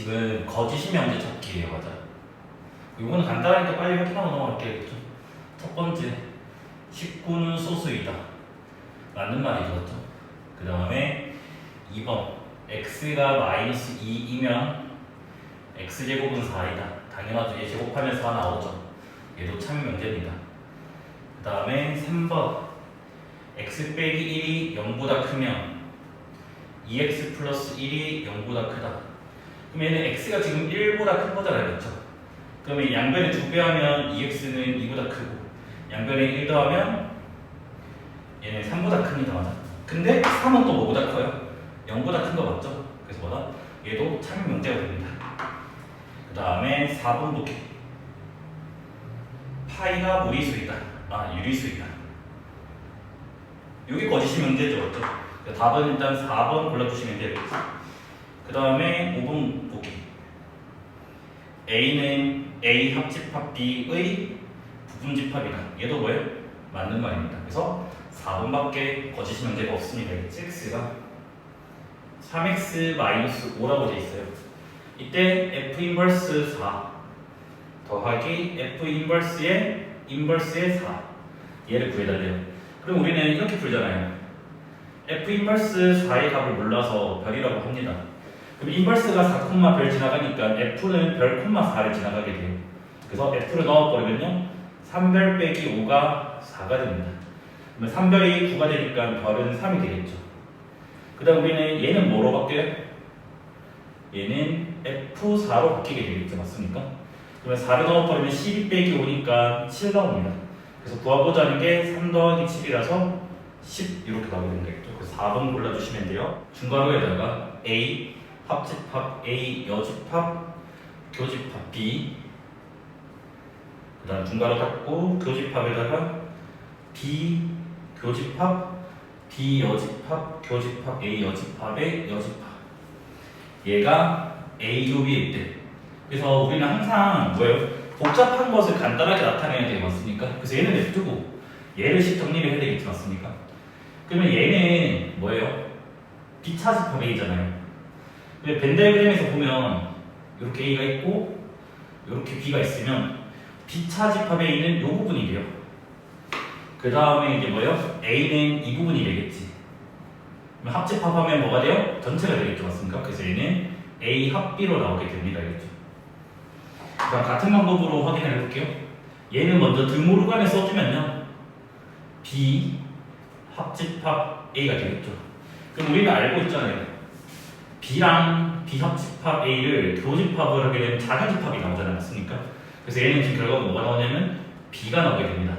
지금 거짓이 명제 찾기예요, 맞아. 이거는 간단하니까 빨리 확인하고 넘어갈게요. 첫 번째, 19는 소수이다. 맞는 말이 되었죠. 그 다음에 2번, x가 마이너스 2이면 x제곱은 4이다. 당연하죠. 얘 제곱하면 4 나오죠. 얘도 참 명제입니다. 그 다음에 3번, x 빼기 1이 0보다 크면 2x 플러스 1이 0보다 크다. 그럼 얘는 x가 지금 1보다 큰 거잖아요, 그렇죠? 그러면 양변에 2배 하면 2x는 2보다 크고 양변에 1 더하면 얘는 3보다 큽니다, 맞아? 근데 3은 또 뭐보다 커요? 0보다 큰 거 맞죠? 그래서 뭐다? 얘도 참 명제가 됩니다. 그 다음에 4번 볼게요. 파이가 무리수이다. 아, 유리수이다. 여기 거짓이 문제죠, 그렇죠? 답은 일단 4번 골라주시면 되겠죠. 그 다음에 5번 보기. A는 A 합집합 B의 부분집합이다. 얘도 뭐예요? 맞는 말입니다. 그래서 4번밖에 거짓이 문제가 없습니다. x가 3x-5라고 되어 있어요. 이때 f 인버스 4 더하기 f 인버스의 4 얘를 구해달래요. 그럼 우리는 이렇게 풀잖아요. f 인버스 4의 값을 몰라서 별이라고 합니다. 그럼 인버스가 4, 별 지나가니까 f는 별, 4를 지나가게 돼요. 그래서 f를 넣어버리면요 3별 빼기 5가 4가 됩니다. 그러면 3별이 9가 되니까 별은 3이 되겠죠. 그 다음 우리는 얘는 뭐로 바뀌어요? 얘는 f4로 바뀌게 되겠죠. 맞습니까? 그러면 4를 넣어버리면 12 빼기 5니까 7 나옵니다. 그래서 구하고자 하는 게 3 더하기 7이라서 10 이렇게 나오게 되는 거겠죠. 그래서 4번 골라주시면 돼요. 중괄호에다가 A 합집합 A 여집합 교집합 B 그 다음 중괄호 닫고 교집합에다가 B 교집합 B 여집합 교집합 A 여집합의 여집합 얘가 A 교비일 때 그래서 우리는 항상 뭐예요? 복잡한 것을 간단하게 나타내야 되지 맞습니까? 그래서 얘는 냅두고 얘를 식 정리를 해야 되겠지 맞습니까? 그러면 얘는 뭐예요? B차집합 A잖아요. 벤 다이어그램에서 보면 이렇게 A가 있고 이렇게 B가 있으면 B차집합 A는 이 부분이 돼요. 그 다음에 이제 뭐예요? A는 이 부분이 되겠지. 그럼 합집합하면 뭐가 돼요? 전체가 되겠죠, 맞습니까? 그래서 얘는 A 합 B로 나오게 됩니다, 알겠죠? 그럼 같은 방법으로 확인해 볼게요. 얘는 먼저 드모르간에 써주면요 B 합집합 A가 되겠죠. 그럼 우리는 알고 있잖아요. B랑 B 합집합 A를 교집합을 하게 되면 작은 집합이 나오잖아요, 맞습니까? 그래서 얘는 지금 결과가 뭐가 나오냐면 B가 나오게 됩니다.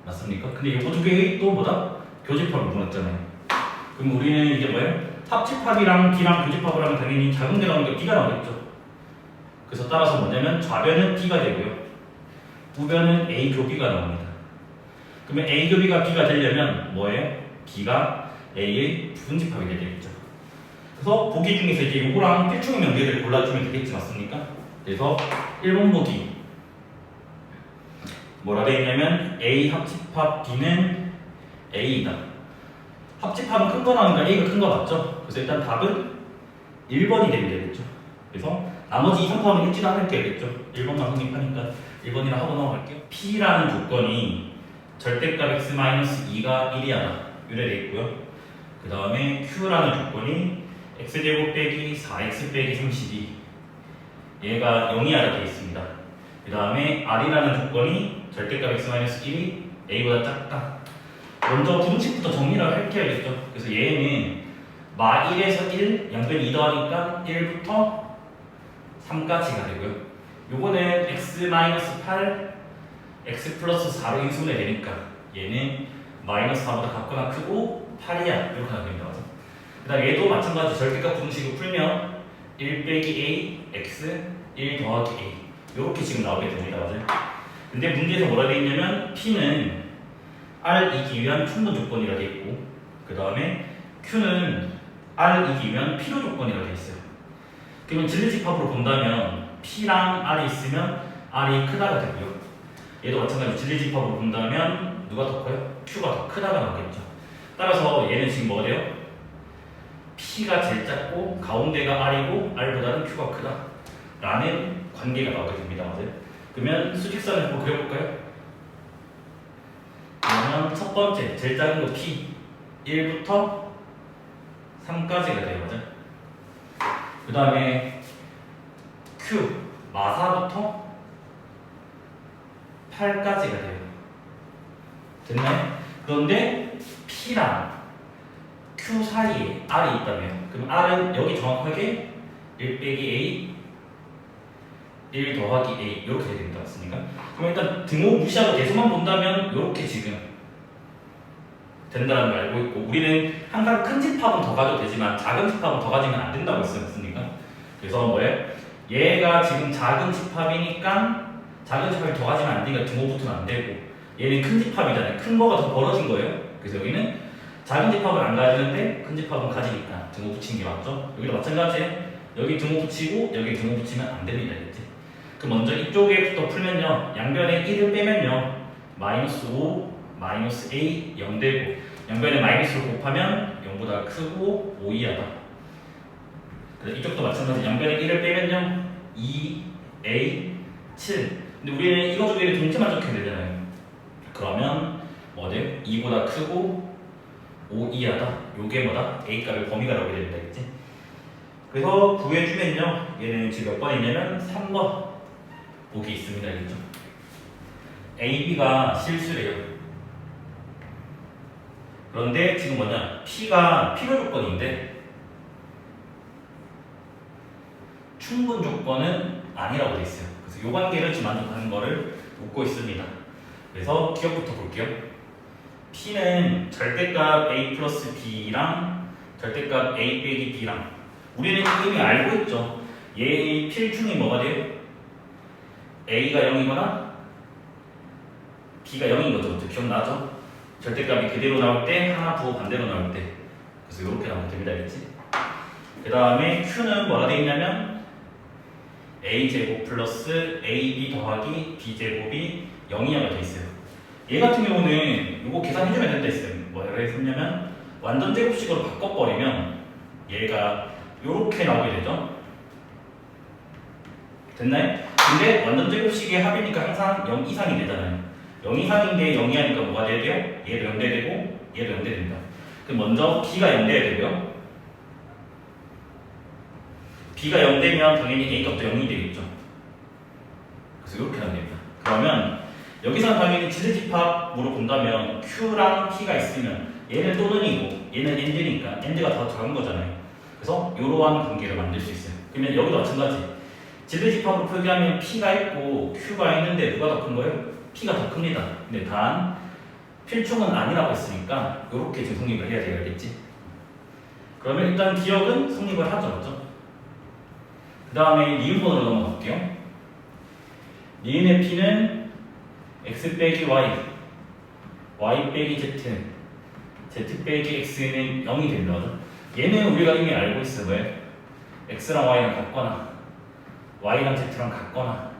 맞습니까? 근데 요거 두 개의 또 뭐다? 교집합을 물었잖아요. 그럼 우리는 이제 뭐예요? 합집합이랑 B랑 교집합을 하면 당연히 작은 게 나오니까 B가 나오겠죠. 그래서 따라서 뭐냐면 좌변은 B가 되고요. 우변은 A 교비가 나옵니다. 그러면 A 교비가 B가 되려면 뭐예요? B가 A의 부분집합이 되겠죠. 그래서 보기 중에서 이제 요거랑 필충의 명제를 골라주면 되겠지 맞습니까? 그래서 1번 보기 뭐라 되어 있냐면 A 합집합 B는 A이다. 합집합은 큰 거 나오니까 A가 큰 거 맞죠? 그래서 일단 답은 1번이 되면 되겠죠. 그래서 나머지 2, 3, 4는 읽지도 않을게요. 1번만 성립하니까 1번이라 하고 넘어갈게요. P라는 조건이 절대값 x-2가 1이하다 유래되어 있고요. 그 다음에 Q라는 조건이 x제곱 빼기 4x 빼기 32 얘가 0이하다 되어 있습니다. 그 다음에 R이라는 조건이 절대값 x-1이 A보다 작다. 먼저 분식부터 정리를 할게요. 그래서 얘는 마 1에서 1, 양변 2 더하니까 1부터 3까지가 되고요. 요거는 x-8, x 플러스 4로 인수분해 되니까 얘는 마이너스 4보다 같거나 크고 8이야 이렇게 나옵니다. 그 다음 얘도 마찬가지 절대값 분식을 풀면 1 빼기 A, x, 1 더하기 A 이렇게 지금 나오게 됩니다. 맞아요? 근데 문제에서 뭐라 되어 있냐면 P는 R이기 위한 충분 조건이라 되어 있고 그 다음에 Q는 R이기 위한 필요 조건이라 되어 있어요. 그러면 진리집합으로 본다면 P랑 R이 있으면 R이 크다가 되고요. 얘도 마찬가지로 진리집합으로 본다면 누가 더 커요? Q가 더 크다가 나오겠죠. 따라서 얘는 지금 뭐가 돼요? P가 제일 작고 가운데가 R이고 R보다는 Q가 크다 라는 관계가 나오게 됩니다. 맞아요? 그러면 수직선을 한번 그려볼까요? 그러면 첫 번째 제일 작은 거 P 1부터 3까지가 돼요. 맞아요? 그 다음에 Q 마사부터 8까지가 돼요. 됐나요? 그런데 P랑 Q 사이에 R이 있다면 그럼 R은 여기 정확하게 1 빼기 A 1 더하기 A 이렇게 돼야 된다 했으니까 그럼 일단 등호 무시하고 대소만 본다면 이렇게 지금 된다는 걸 알고 있고 우리는 항상 큰 집합은 더 가져도 되지만 작은 집합은 더 가지면 안 된다고 했으니까 그래서 뭐예요? 얘가 지금 작은 집합이니까 작은 집합이 더 가지면 안 되니까 등호 붙으면 안 되고 얘는 큰 집합이잖아요. 큰 거가 더 벌어진 거예요. 그래서 여기는 작은 집합을 안 가지는데 큰 집합은 가지니까 등호 붙이는 게 맞죠? 여기도 마찬가지예요. 여기 등호 붙이고 여기 등호 붙이면 안 됩니다. 이제. 그럼 먼저 이쪽에부터 풀면요. 양변에 1을 빼면요. 마이너스 5, 마이너스 A 0 되고 양변에 마이너스를 곱하면 0보다 크고 5 이하다. 그래서 이쪽도 마찬가지. 양변에 1을 빼면요. 2, A, 7. 근데 우리는 이거 두 개를 동체만 적혀야 되잖아요. 그러면 뭐 돼요? 2보다 크고 5 이하다. 요게 뭐다? A 값의 범위가 나오게 됩니다. 그치? 그래서 구해주면요. 얘는 지금 몇 번이냐면 3번. 보기 있습니다. 알겠죠? A, B가 실수래요. 그런데 지금 뭐냐? P가 필요 조건인데 충분 조건은 아니라고 돼 있어요. 그래서 이 관계를 지금 만족하는 거를 묻고 있습니다. 그래서 기억부터 볼게요. P는 절대값 A 플러스 B랑 절대값 A 빼기 B랑 우리는 이미 알고 있죠. 얘의 필중이 뭐가 돼요? A가 0이거나 B가 0인 거죠. 기억나죠? 절대값이 그대로 나올 때 하나 부호 반대로 나올 때 그래서 이렇게 나오면 됩니다. 알겠지? 그 다음에 Q는 뭐가 되어 있냐면 A제곱 플러스 AB 더하기 B제곱이 0이어가 되어 있어요. 얘 같은 경우는 이거 계산해주면 된다 했어요. 뭐라고 했냐면 완전 제곱식으로 바꿔버리면 얘가 이렇게 나오게 되죠. 됐나요? 근데 완전 제곱식의 합이니까 항상 0 이상이 되잖아요. 0 이상인 게 0이 하니까 뭐가 돼야 돼요? 얘도 0 돼야 되고 얘도 0 돼야 됩니다. 그럼 먼저 B가 0 돼야 되고요. B가 0 되면 당연히 A 값도 0이 되겠죠. 그래서 이렇게 하면 됩니다. 그러면 여기서는 당연히 지름집합으로 본다면 Q랑 P가 있으면 얘는 또는 이고 얘는 AND니까 AND가 더 작은 거잖아요. 그래서 이러한 관계를 만들 수 있어요. 그러면 여기도 마찬가지. 지름집합으로 표기하면 P가 있고 Q가 있는데 누가 더 큰 거예요? P가 더 큽니다. 근데 단 필충은 아니라고 했으니까 이렇게 지금 성립을 해야 되겠지. 그러면 일단 기억은 성립을 하죠. 그렇죠? 그 다음에 니은번으로 넘어갈게요. 니은의 P는 X 빼기 Y, Y 빼기 Z, Z 빼기 X는 0이 된다. 얘는 우리가 이미 알고 있어요. 왜? X랑 Y랑 같거나 Y랑 Z랑 같거나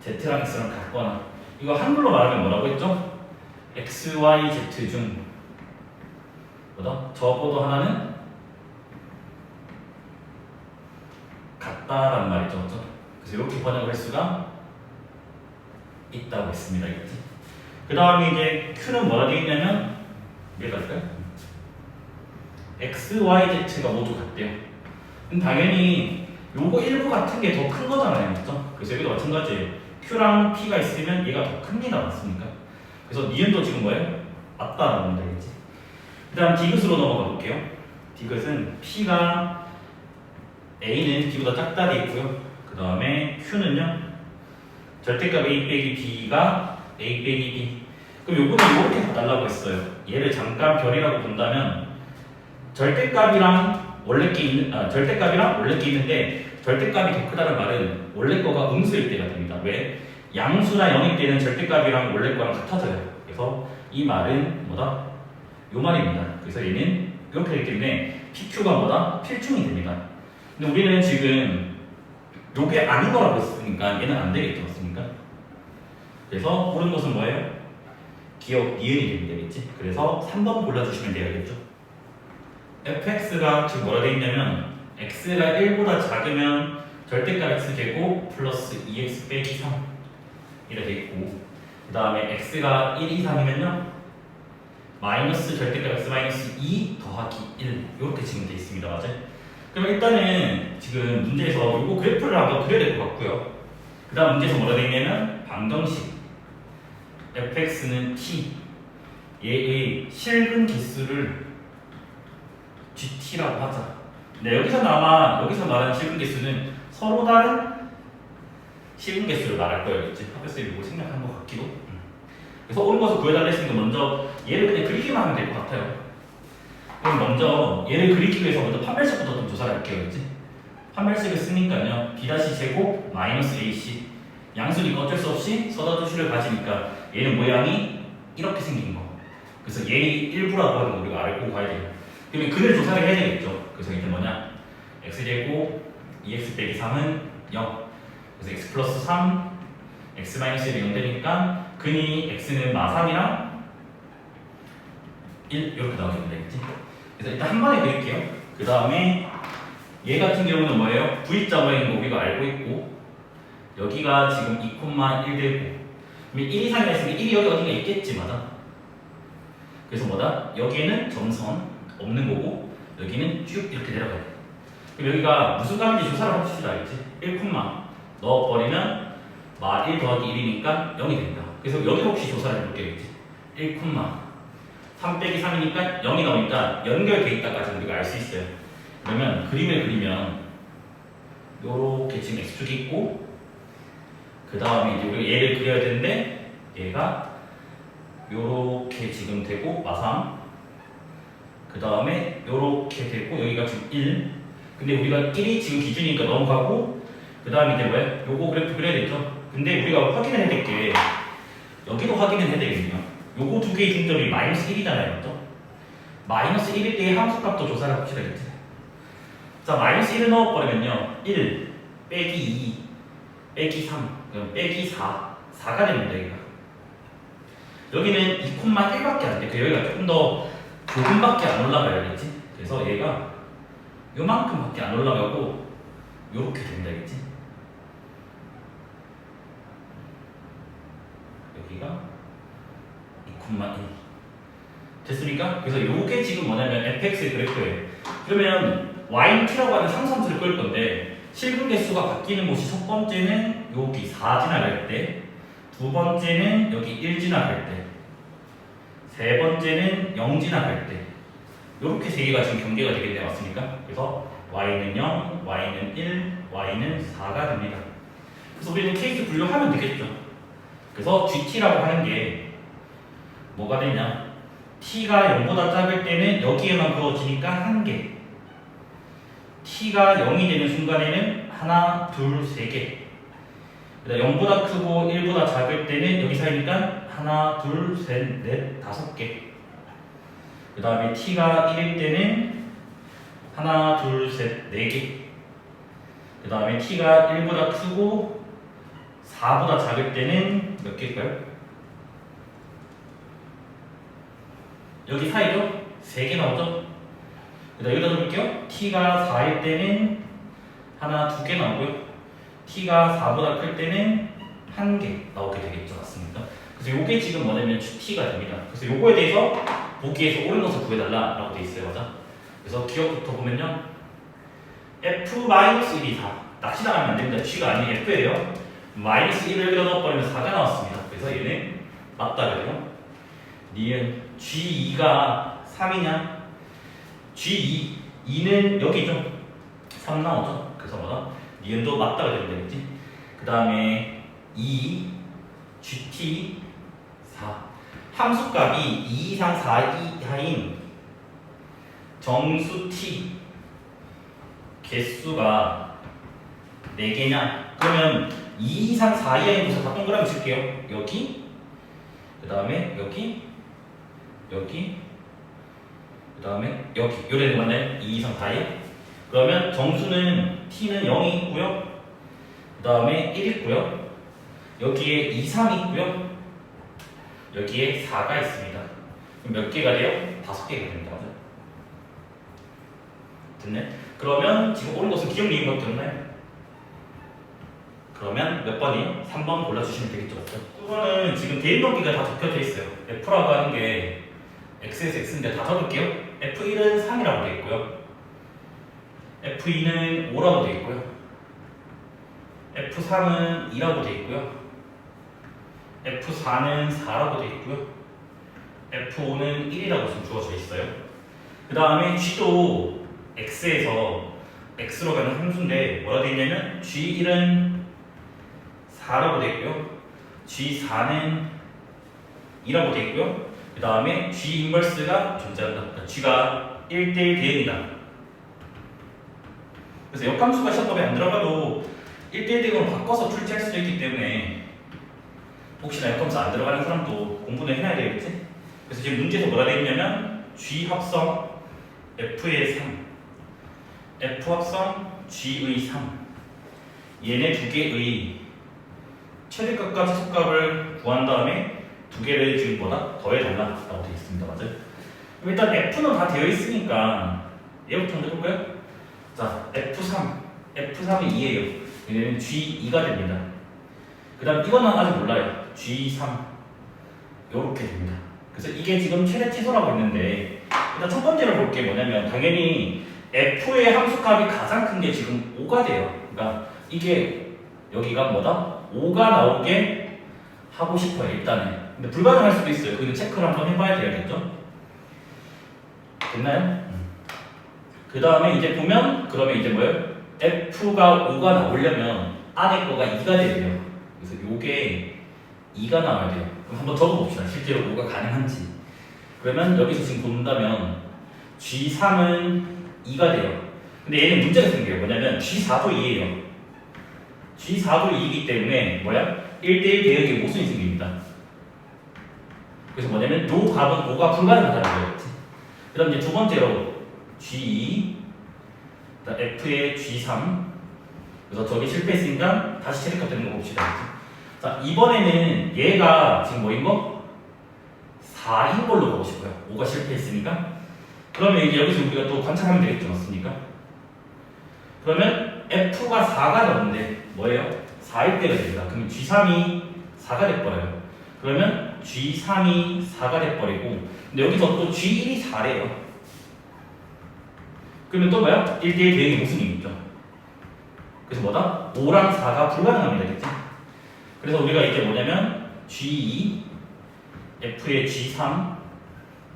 Z랑 X랑 같거나 이거 한글로 말하면 뭐라고 했죠? X, Y, Z 중 뭐다? 적어도 하나는 같다란 말이죠. 그렇죠? 그래서 이렇게 번역을 할 수가 있다고 했습니다. 그 다음에 이제 Q는 뭐라 되어 있냐면 이해가 될까요? X, Y, Z가 모두 같대요. 그럼 당연히 요거 일부 같은 게 더 큰 거잖아요. 그렇죠? 그래서 여기도 마찬가지예요. Q랑 P가 있으면 얘가 더 큽니다. 맞습니까? 그래서 니은도 지금 뭐예요? 맞다라는 거겠지. 그 다음 디귿으로 넘어가 볼게요. 디귿은 P가 A는 B보다 작다 돼 있고요. 그 다음에 Q는요 절대값 A 빼기 B가 A 빼기 B. 그럼 요거는 이렇게 봐달라고 했어요. 얘를 잠깐 별이라고 본다면 절대값이랑 원래 게 있는데 절대값이 더 크다는 말은 원래 거가 음수일 때가 됩니다. 왜? 양수나 0일 때는 절대값이랑 원래 거랑 같아져요. 그래서 이 말은 뭐다? 요 말입니다. 그래서 얘는 이렇게 되기 때문에 PQ가 뭐다? 필충이 됩니다. 근데 우리는 지금 요게 아닌 거라고 했으니까 얘는 안 되겠죠. 맞습니까? 그래서 옳은 것은 뭐예요? 기억 니은이 되면 되겠지. 그래서 3번 골라주시면 되겠죠. fx가 지금 뭐라 돼 있냐면 x가 1보다 작으면 절대값 x제곱 플러스 2x 빼기 3 이렇게 돼 있고, 그 다음에 x가 1 이상이면요 마이너스 절대값 x 마이너스 2 더하기 1 이렇게 지금 돼 있습니다. 맞아요? 그럼 일단은 지금 문제에서 요거 그래프를 한번 그려야 될 것 같고요. 그 다음 문제에서 뭐라 돼 있냐면 방정식 fx는 t 얘의 실근 개수를 gt라고 하자. 네, 여기서 말하는 실근 개수는 서로 다른 실근 개수를 말할 거예요. 이제 학교쌤이 이거 생략한 것 같기도. 그래서 옳은 것을 구해달라 했으니까 먼저 얘를 그냥 그리기만 하면 될 것 같아요. 그럼 먼저 얘를 그리기 위해서 먼저 판별식부터 좀 조사를 할게요. 그치? 판별식을 쓰니까요 b-제곱 마이너스 ac 양수니까 어쩔 수 없이 서다주시를 가지니까 얘는 모양이 이렇게 생긴 거. 그래서 얘의 일부라고 하는 거 우리가 알고 가야 돼요. 그러면 그를 조사를 해야 되겠죠. 그래서 이제 뭐냐 x제곱 2x 빼기 3은 0. 그래서 x 플러스 3 x 마이너스 1이 0 되니까 근이 x는 마3이랑 1 이렇게 나오게 되겠지. 그래서 일단 한 번에 그릴게요. 그 다음에 얘 같은 경우는 뭐예요? V자 모양인 거 우리가 알고 있고, 여기가 지금 2,1 되고, 1 이상이라 했으면 1이 여기 어딘가 있겠지, 맞아? 그래서 뭐다? 여기에는 점선 없는 거고, 여기는 쭉 이렇게 내려가야 돼. 그럼 여기가 무슨 값인지 조사를 합시다, 알겠지? 1, 넣어버리면 마 1 더하기 1이니까 0이 된다. 그래서 여기도 혹시 조사를 해볼게요, 그치? 1, 3 빼기 3이니까 0이 나오니까 연결돼 있다까지 우리가 알 수 있어요. 그러면 그림을 그리면 요렇게 지금 x축이 있고, 그 다음에 이제 우리가 얘를 그려야 되는데 얘가 요렇게 지금 되고 마3, 그 다음에 요렇게 되고 여기가 지금 1. 근데 우리가 1이 지금 기준이니까 넘어가고, 그 다음에 이제 뭐야? 요거 그래프 그려야겠죠? 근데 우리가 확인을 해야 될 게 여기도 확인을 해야 되거든요. 요거 두 개의 중점이 마이너스 1이잖아요, 맞죠? 마이너스 1일 때의 함수값도 조사를 합시다, 그치? 자, 마이너스 1을 넣어버리면요 1 빼기 2 빼기 3 그럼 빼기 4가 됩니다. 여기는 2,1밖에 안 돼. 여기가 조금 더 조금밖에 안 올라가야겠지. 그래서 얘가 요만큼밖에 안 올라가고 요렇게 된다, 그치? 여기가 2,1 됐습니까? 그래서 요게 지금 뭐냐면 fx의 그래프예요. 그러면 y는 t라고 하는 상수함수를 끌 건데 실근 개수가 바뀌는 곳이 첫 번째는 여기 4 지나갈 때, 두 번째는 여기 1 지나갈 때, 세 번째는 0 지나갈 때, 요렇게 세 개가 지금 경계가 되겠네, 맞습니까? 그래서 y는 0, y는 1, y는 4가 됩니다. 그래서 우리는 케이스 분류하면 되겠죠. 그래서 gt라고 하는 게 뭐가 되냐, t가 0보다 작을 때는 여기에만 그어지니까 1개, t가 0이 되는 순간에는 하나, 둘, 세 개, 그다음 0보다 크고 1보다 작을 때는 여기 사이니까 하나, 둘, 셋, 넷, 5개, 그 다음에 t가 1일 때는 하나, 둘, 셋, 4개, 그 다음에 t가 1보다 크고 4보다 작을 때는 몇 개일까요? 여기 사이죠? 3개 나오죠? 여기다 적을게요. t가 4일 때는 하나, 2개 나오고요. t가 4보다 클 때는 1개 나오게 되겠죠. 맞습니까? 그래서 이게 지금 뭐냐면 t가 됩니다. 그래서 요거에 대해서 보기에서 옳은 것을 구해달라라고 돼 있어요. 맞아? 그래서 기억부터 보면요. f-1이 4. 낚시 나가면 안 됩니다. g가 아닌 f예요. 마이너스 1을 여기다 넣어버리면 4가 나왔습니다. 그래서 얘는 맞다 그래요. 니은 g2가 3이냐? g2는 여기죠. 3 나오죠. 그래서 뭐다? 니은도 맞다가 되면 되겠지. 그 다음에 2 gt 4 함수값이 2 이상 4 이하인 정수 t 개수가 4개냐? 그러면 2 이상 4 이하인 곳에 다 동그라미 칠게요. 여기, 그 다음에 여기, 여기, 그 다음에 여기. 요래는 맞나요? 2 이상 4 이하? 그러면 정수는 t는 0이 있고요. 그 다음에 1 있고요. 여기에 2, 3 있고요. 여기에 4가 있습니다. 그럼 몇 개가 돼요? 5개가 됩니다. 됐네? 그러면 지금 옳은 것은 기억 리을밖에 없나요? 그러면 몇 번이? 3번 골라주시면 되겠죠. 이거는 지금 대입 넘기가 다 적혀져 있어요. F라고 하는 게 X에서 X인데 다 적을게요. F1은 3이라고 되어 있고요. F2는 5라고 되어 있고요. F3은 2라고 되어 있고요. F4는 4라고 되어 있고요. F5는 1이라고 지금 주어져 있어요. 그 다음에 G도 X에서 X로 가는 함수인데 뭐라 되어 있냐면 G1은 4라고 되어 있고요. G4는 2라고 되어 있고요. 그 다음에 G 인버스가 존재한다. 그러니까 G가 1대1 대응이다. 그래서 역함수가 시험법에 안 들어가도 1대1 대응으로 바꿔서 출제할 수도 있기 때문에 혹시나 역함수 안 들어가는 사람도 공부는 해놔야 되겠지? 그래서 지금 문제에서 뭐라 되어 있냐면 G 합성 F의 3, F 합성 G의 3 얘네 두 개의 최대값과 최소값을 구한 다음에 두 개를 지금 뭐다? 더해달라 라고 되어 있습니다. 맞아요? 일단 F는 다 되어 있으니까 얘부터 먼저 해볼까요? 자, F3이 2예요. 얘는 G2가 됩니다. 그 다음 이거는 아직 몰라요. G3 요렇게 됩니다. 그래서 이게 지금 최대 치수라고 있는데 일단 첫 번째로 볼 게 뭐냐면 당연히 F의 함수값이 가장 큰 게 지금 5가 돼요. 그러니까 이게 여기가 뭐다? 5가 나오게 하고 싶어요. 일단은. 근데 불가능할 수도 있어요. 그거 체크를 한번 해봐야 되겠죠? 됐나요? 그 다음에 이제 보면 그러면 이제 뭐예요? F가 5가 나오려면 안에 거가 2가 돼요. 그래서 요게 2가 나와야 돼요. 그럼 한번 적어봅시다. 실제로 5가 가능한지. 그러면 여기서 지금 본다면 G3은 2가 돼요. 근데 얘는 문제가 생겨요. 뭐냐면 G4도 2예요. G4도 2이기 때문에 뭐야? 1대1 대응의 모순이 생깁니다. 그래서 뭐냐면 요 값은 5가 불가능하다는 거예요. 그 다음 이제 두 번째로 G2 F의 G3 그래서 저기 실패했으니까 다시 최대값 되는 거 봅시다. 자, 이번에는 얘가 지금 뭐인 거? 4인 걸로 보고 싶어요. 5가 실패했으니까. 그러면 이제 여기서 우리가 또 관찰하면 되겠죠, 맞습니까? 그러면 F가 4가 나오는데 뭐예요? 4일 때가 됩니다. 그러면 G3이 4가 돼버려요. 그러면 G3이 4가 돼버리고 근데 여기서 또 G1이 4래요. 그러면 또 뭐야? 1대1 대응의 모순이 있죠. 그래서 뭐다? 5랑 4가 불가능합니다. 그치? 그래서 우리가 이제 뭐냐면 G2 F의 G3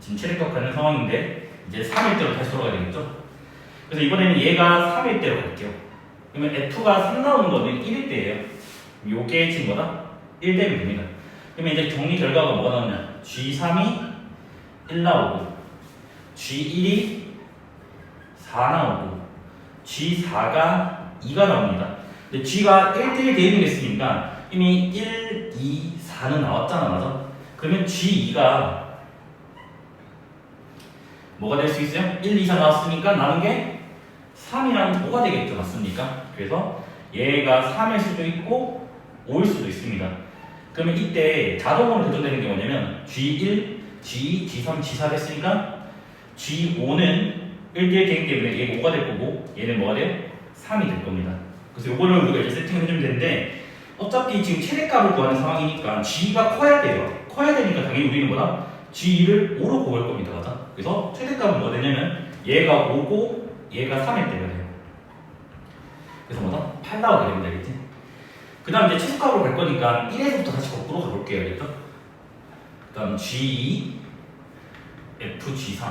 지금 최대값 가는 상황인데 이제 3일 대로 다시 돌아가야 되겠죠? 그래서 이번에는 얘가 3일 대로 갈게요. 그러면 F가 3 나오는 거는 1일 대예요. 요게 지금 뭐다? 1 되면 됩니다. 그러면 이제 정리 결과가 뭐가 나오냐? G3이 1 나오고 G1이 4 나오고 G4가 2가 나옵니다. 근데 G가 1대1 대응이 됐으니까 이미 1, 2, 4는 나왔잖아, 맞아? 그러면 G2가 뭐가 될 수 있어요? 1, 2, 4 나왔으니까 남은 게 3이랑 5가 되겠죠, 맞습니까? 그래서 얘가 3일 수도 있고 5일 수도 있습니다. 그러면 이때 자동으로 교정되는 게 뭐냐면 G1, G2, G3, G4 됐으니까 G5는 1대1 대응 때문에 얘가 5가 될 거고 얘는 뭐가 돼요? 3이 될 겁니다. 그래서 요거를 우리가 이제 세팅을 해주면 되는데 어차피 지금 최대값을 구하는 상황이니까 G가 커야 돼요. 커야 되니까 당연히 우리는 뭐다? G2를 5로 구할 겁니다. 맞아? 그래서 최대값은 뭐가 되냐면 얘가 5고 얘가 3일 때가 돼요. 그래서 뭐다? 8 나오게 됩니다. 알겠지? 그 다음 이제 최소값으로 갈 거니까 1에서부터 다시 거꾸로 가볼게요. 알겠죠? 그 다음 G2 F G3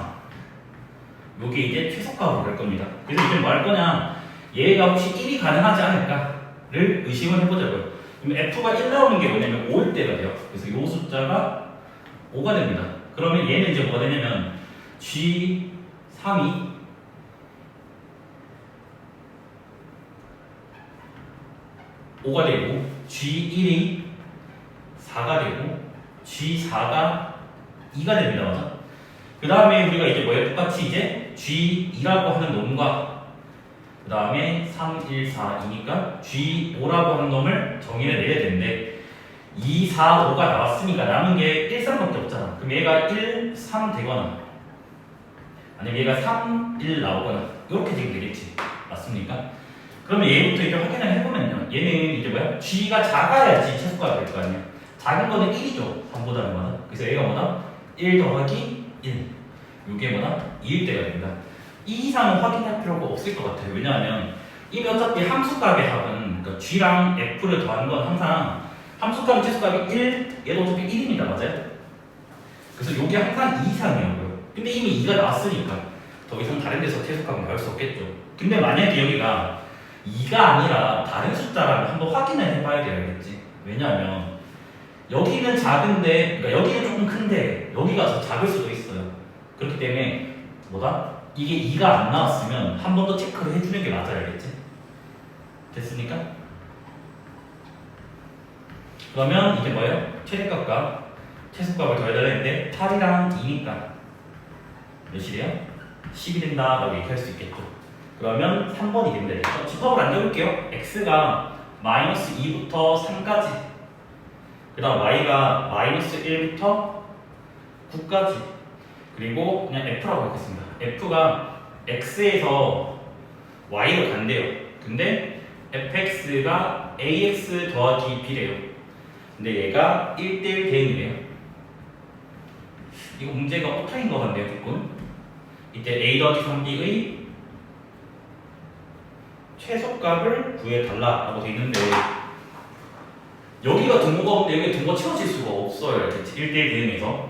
요게 이제 최소값으로 갈 겁니다. 그래서 이제 뭐 할 거냐? 얘가 혹시 1이 가능하지 않을까를 의심을 해보자고요. 그러면 F가 1 나오는 게 뭐냐면 5일 때가 돼요. 그래서 요 숫자가 5가 됩니다. 그러면 얘는 이제 뭐가 되냐면 G3이 5가 되고 G1이 4가 되고 G4가 2가 됩니다. 맞아? 그 다음에 우리가 이제 뭐예요? 똑같이 이제 G2라고 하는 놈과 그 다음에 3, 1, 4, 2니까 G5라고 하는 놈을 정의를 내야 되는데 2, 4, 5가 나왔으니까 남은 게 1, 3밖에 없잖아. 그럼 얘가 1, 3 되거나 아니면 얘가 3, 1 나오거나 이렇게 되면 되겠지. 맞습니까? 그러면 얘부터 이제 확인을 해보면요. 얘는 이제 뭐야? g가 작아야지 최소가 될 거 아니야. 작은 거는 1이죠. 3보다는 뭐다? 그래서 얘가 뭐다? 1 더하기 1. 이게 뭐다? 2일 때가 됩니다. 이 이상은 확인할 필요가 없을 것 같아요. 왜냐하면 이미 어차피 함수값의 합은 그러니까 g랑 f를 더하는 건 항상 함수값의 최소값이 1, 얘도 어차피 1입니다. 맞아요? 그래서 이게 항상 2 이상이라고요. 근데 이미 2가 나왔으니까 더 이상 다른 데서 최소값은 나올 수 없겠죠. 근데 만약에 여기가 2가 아니라 다른 숫자라면 한번 확인을 해봐야 되겠지. 왜냐하면 여기는 작은데, 그러니까 여기는 조금 큰데 여기가 더 작을 수도 있어요. 그렇기 때문에 뭐다? 이게 2가 안 나왔으면 한 번 더 체크를 해주는 게 맞아야겠지. 됐습니까? 그러면 이게 뭐예요? 최대값과 최소값을 더해달라 했는데 8이랑 2니까 몇이래요? 10이 된다라고 얘기할 수 있겠죠. 그러면 3번이 됩니다. 집합을 안 적을게요. x가 마이너스 2부터 3까지, 그 다음 y가 마이너스 1부터 9까지, 그리고 그냥 f라고 하겠습니다. f가 x에서 y로 간대요. 근데 fx가 ax 더하기 b래요. 근데 얘가 1대1 대응이래요. 이거 문제가 오타인 것 같네요. 조금. 이때 a 더하기 3b의 최소값을 구해달라라고 돼 있는데 여기가 등호가 없는데 여기 등호가 채워질 수가 없어요. 1대1 대응에서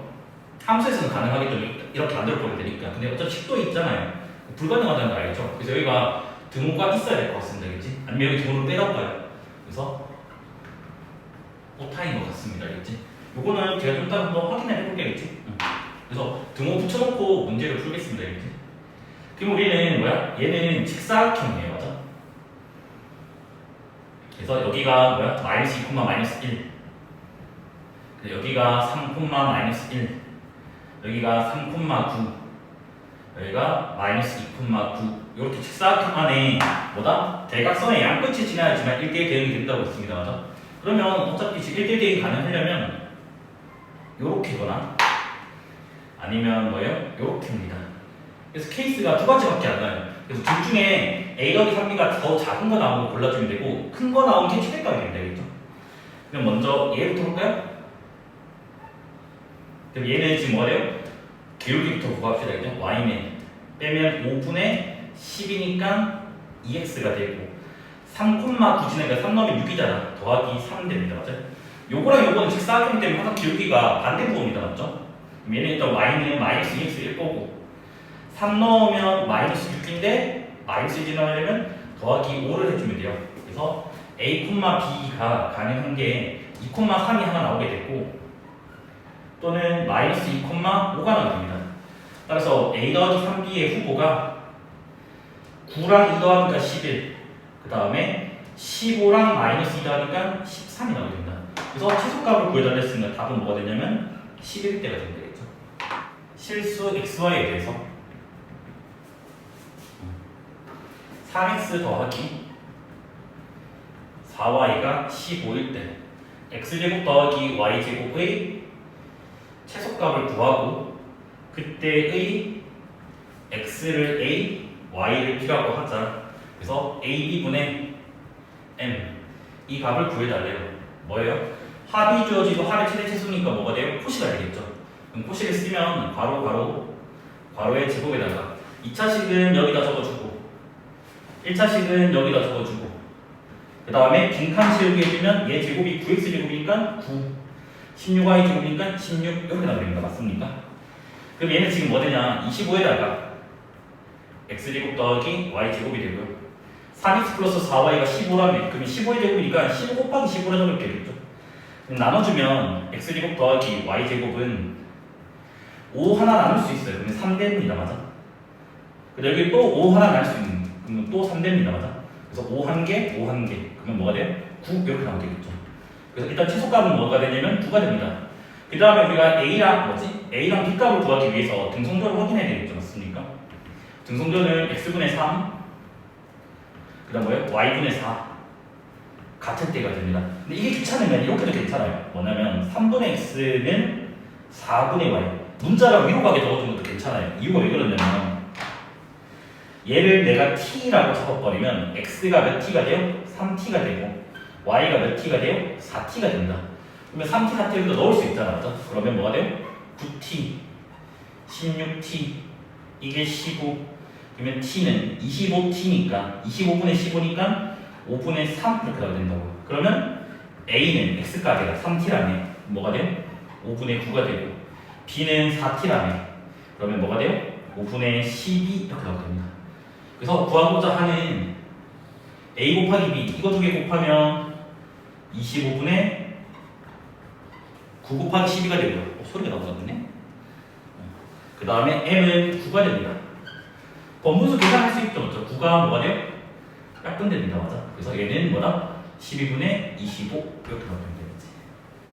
함수에서는 가능하겠죠. 이렇게 만들어보면 되니까. 근데 어차피 식도 있잖아요. 불가능하다는 거 알죠? 그래서 여기가 등호가 있어야 될 것 같습니다. 그치? 아니면 여기 등호를 빼라고요. 그래서 오타인 것 같습니다. 알겠지? 요거는 제가 좀 이따 한번 확인해 볼게겠지? 그래서 등호 붙여놓고 문제를 풀겠습니다. 알겠지? 그럼 우리는 뭐야? 얘는 직사각형이에요. 맞아? 그래서 여기가 뭐야? 마이너스 2, 마이너스 1. 여기가 3, 마이너스 1. 여기가 3, 9. 여기가 마이너스 2, 9. 이렇게 직사각형 안에 뭐다? 대각선의 양끝이 지나야지만 1대1 대응이 된다고 했습니다. 맞아? 그러면 어차피 지금 1대1 대응이 가능하려면 요렇게거나 아니면 뭐예요? 요렇게입니다. 그래서 케이스가 두 가지밖에 안 나요. 그래서 둘 중에 A 더하기 3B가 더 작은 거 나오는 거 골라주면 되고 큰 거 나오는 게 최대값이 되면 되겠죠? 그럼 먼저 얘부터 볼까요? 그럼 얘는 지금 뭐래요? 기울기부터 구합시다. 그죠? y는 빼면 5분의 10이니까 2x가 되고 3, 9지니까 3 넣으면 6이잖아. 더하기 3 됩니다. 맞아요? 요거랑 요거는 직사각형 때문에 항상 기울기가 반대부호입니다. 맞죠? 그럼 얘는 일단 y는 마이너스 2x일 거고 3 넣으면 마이너스 6인데 마이너스 1 지나가려면 더하기 5를 해주면 돼요. 그래서 a, b가 가능한 게 2, 3이 하나 나오게 됐고 또는 마이너스 2, 5가 나오게 됩니다. 따라서 a 더하기 3b의 후보가 9랑 2 더하니까 11, 그 다음에 15랑 마이너스 2 더하니까 13이 나오게 됩니다. 그래서 최소값을 구해달라 했으면 답은 뭐가 되냐면 11대가 되면 되겠죠. 실수 xy에 대해서 3x 더하기 4y가 15일 때 x제곱 더하기 y제곱의 최소값을 구하고 그때의 x를 a, y를 b라고 하자. 그래서 ab분의 m 이 값을 구해달래요. 뭐예요? 합이 주어지고 합의 최대 최소니까 뭐가 돼요? 코시가 되겠죠. 그럼 코시를 쓰면 괄호의 제곱에다가 2차식은 여기다 적어주고 1차식은 여기다 적어주고 그 다음에 빈칸 채우기 해주면 얘 제곱이 9x제곱이니까 9 16y 제곱이니까 16 이렇게 나옵니다. 맞습니까? 그럼 얘는 지금 뭐 되냐? 25에다가 x제곱 더하기 y제곱이 되고요. 3x 플러스 4y가 15라면 그럼 15의 제곱이니까 15 곱하기 15라 적을 게 되겠죠. 그럼 나눠주면 x제곱 더하기 y제곱은 5 하나 나눌 수 있어요. 그러면 3대입니다. 맞아? 근데 여기 또 5 하나 나눌 수 있는 그러면 또 3대입니다. 맞아? 그래서 5 한 개, 5 한 개. 그러면 뭐가 돼요? 9 이렇게 나오면 되겠죠. 그래서 일단 최소값은 뭐가 되냐면 9가 됩니다. 그 다음에 우리가 A랑 B값을 구하기 위해서 등성조를 확인해야 되겠죠. 맞습니까? 등성조는 X분의 3, 그 다음 뭐예요? Y분의 4 같을 때가 됩니다. 근데 이게 귀찮으면 이렇게도 괜찮아요. 뭐냐면 3분의 X는 4분의 Y 문자가 위로 가게 적어주는 것도 괜찮아요. 이유가 왜 그러냐면 얘를 내가 t라고 잡아버리면 x가 몇 t가 돼요? 3t가 되고 y가 몇 t가 돼요? 4t가 된다. 그러면 3t, 4t를 더 넣을 수 있잖아. 맞죠? 그러면 뭐가 돼요? 9t, 16t, 이게 15. 그러면 t는 25t니까 25분의 15니까 5분의 3 이렇게 나와야 된다고. 그러면 a는 x가지가 3t라네. 뭐가 돼요? 5분의 9가 되고 b는 4t라네. 그러면 뭐가 돼요? 5분의 12 이렇게 나오게 됩니다. 그래서 구하고자 하는 a 곱하기 b 이거 두 개 곱하면 25분의 9 곱하기 12가 되고요. 소리가 나오거든요. 그 다음에 m은 9가 됩니다. 번분수 계산할 수 있죠. 9가 뭐가 돼요? 약분됩니다. 맞아. 그래서 얘는 뭐다? 12분의 25 이렇게 나옵니다.